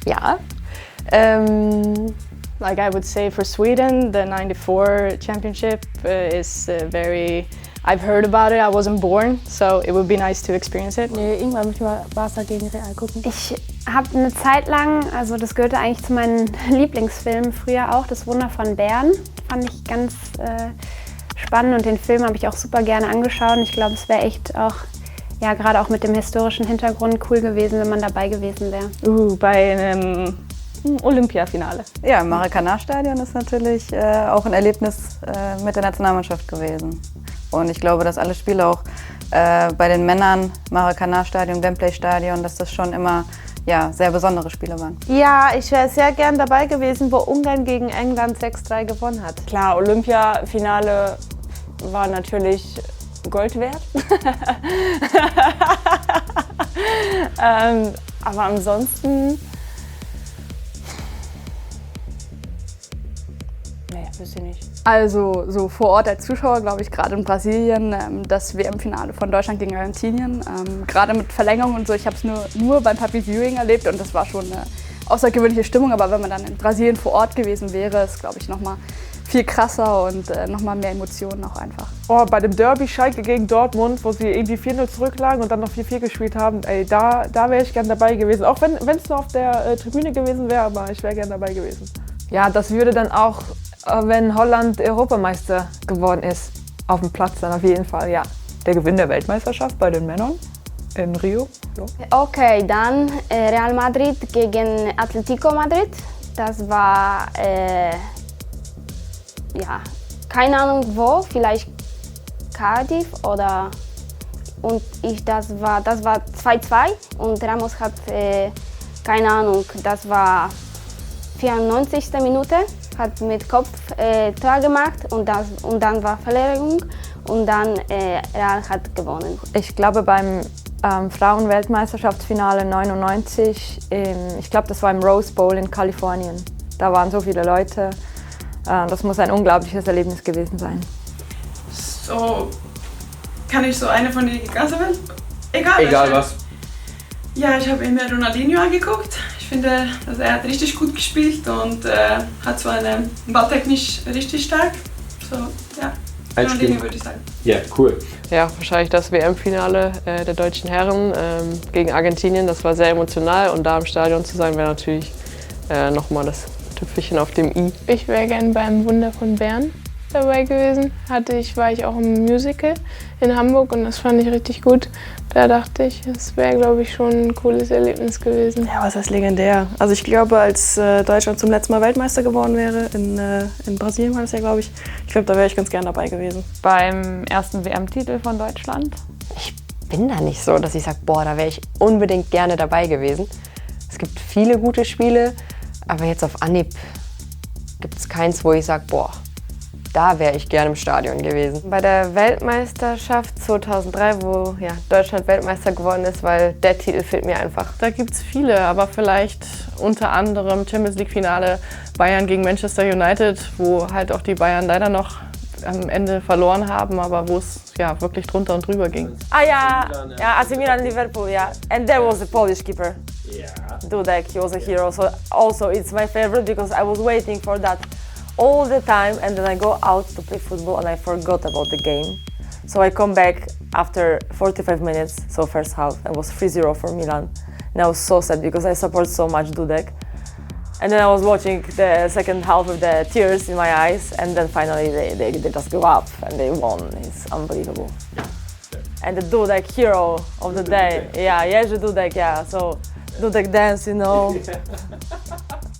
Ja. Like I would say for Sweden, the '94 championship is very. I've heard about it. I wasn't born, so it would be nice to experience it. Nee, irgendwann möchte ich mal Barca gegen Real gucken. Ich habe eine Zeit lang, also das gehörte eigentlich zu meinen Lieblingsfilmen früher auch, Das Wunder von Bern. Fand ich ganz spannend und den Film habe ich auch super gerne angeschaut. Und ich glaube, es wäre echt auch, ja, gerade auch mit dem historischen Hintergrund cool gewesen, wenn man dabei gewesen wäre. Bei einem Olympiafinale. Ja, im Maracanã-Stadion ist natürlich auch ein Erlebnis mit der Nationalmannschaft gewesen. Und ich glaube, dass alle Spiele auch bei den Männern, Maracanã-Stadion, Wembley-Stadion, dass das schon immer sehr besondere Spiele waren. Ja, ich wäre sehr gern dabei gewesen, wo Ungarn gegen England 6-3 gewonnen hat. Klar, Olympiafinale war natürlich Gold wert. Aber ansonsten, wüsste ich nicht. Also so vor Ort als Zuschauer, glaube ich, gerade in Brasilien, das WM-Finale von Deutschland gegen Argentinien, gerade mit Verlängerung und so, ich habe es nur beim Public Viewing erlebt und das war schon eine außergewöhnliche Stimmung, aber wenn man dann in Brasilien vor Ort gewesen wäre, ist, glaube ich, nochmal viel krasser und nochmal mehr Emotionen auch einfach. Oh, bei dem Derby Schalke gegen Dortmund, wo sie irgendwie 4-0 zurücklagen und dann noch 4-4 gespielt haben, ey, da wäre ich gern dabei gewesen. Auch wenn es nur auf der Tribüne gewesen wäre, aber ich wäre gern dabei gewesen. Ja, das würde dann auch, wenn Holland Europameister geworden ist, auf dem Platz dann auf jeden Fall, ja. Der Gewinn der Weltmeisterschaft bei den Männern in Rio. Ja. Okay, dann Real Madrid gegen Atletico Madrid. Das war, keine Ahnung wo, vielleicht Cardiff oder und das war 2-2 und Ramos hat, keine Ahnung, das war 94. Minute, hat mit Kopf Tor gemacht und dann war Verlängerung und dann Real hat gewonnen. Ich glaube beim Frauen-Weltmeisterschaftsfinale 99, ich glaube das war im Rose Bowl in Kalifornien, da waren so viele Leute, das muss ein unglaubliches Erlebnis gewesen sein. So, kann ich so eine von die ganze Welt? Egal was. Ja, ich habe mir Ronaldinho angeguckt. Ich finde, dass er hat richtig gut gespielt und hat so eine balltechnisch richtig stark. So, ja, Ronaldinho würde ich sagen. Ja, cool. Ja, wahrscheinlich das WM-Finale der deutschen Herren gegen Argentinien. Das war sehr emotional und da im Stadion zu sein, wäre natürlich nochmal das Tüpfelchen auf dem i. Ich wäre gern beim Wunder von Bern dabei gewesen. War ich auch im Musical in Hamburg und das fand ich richtig gut. Da dachte ich, es wäre, glaube ich, schon ein cooles Erlebnis gewesen. Ja, was heißt legendär? Also ich glaube, als Deutschland zum letzten Mal Weltmeister geworden wäre, in Brasilien war das ja, glaube ich, glaube, da wäre ich ganz gern dabei gewesen. Beim ersten WM-Titel von Deutschland? Ich bin da nicht so, dass ich sage, boah, da wäre ich unbedingt gerne dabei gewesen. Es gibt viele gute Spiele, aber jetzt auf Anhieb gibt es keins, wo ich sage, boah, da wäre ich gerne im Stadion gewesen. Bei der Weltmeisterschaft 2003, wo Deutschland Weltmeister geworden ist, weil der Titel fehlt mir einfach. Da gibt es viele, aber vielleicht unter anderem Champions League Finale Bayern gegen Manchester United, wo halt auch die Bayern leider noch am Ende verloren haben, aber wo es wirklich drunter und drüber ging. AC Milan, Liverpool, and there was a Polish keeper. Dudek, he was a hero, so also it's my favorite because I was waiting for that all the time and then I go out to play football and I forgot about the game. So I come back after 45 minutes, so first half, and it was 3-0 for Milan. And I was so sad because I support so much Dudek. And then I was watching the second half with the tears in my eyes and then finally they just go up and they won. It's unbelievable. And the Dudek hero of the day, Jerzy Dudek, so Dudek dance,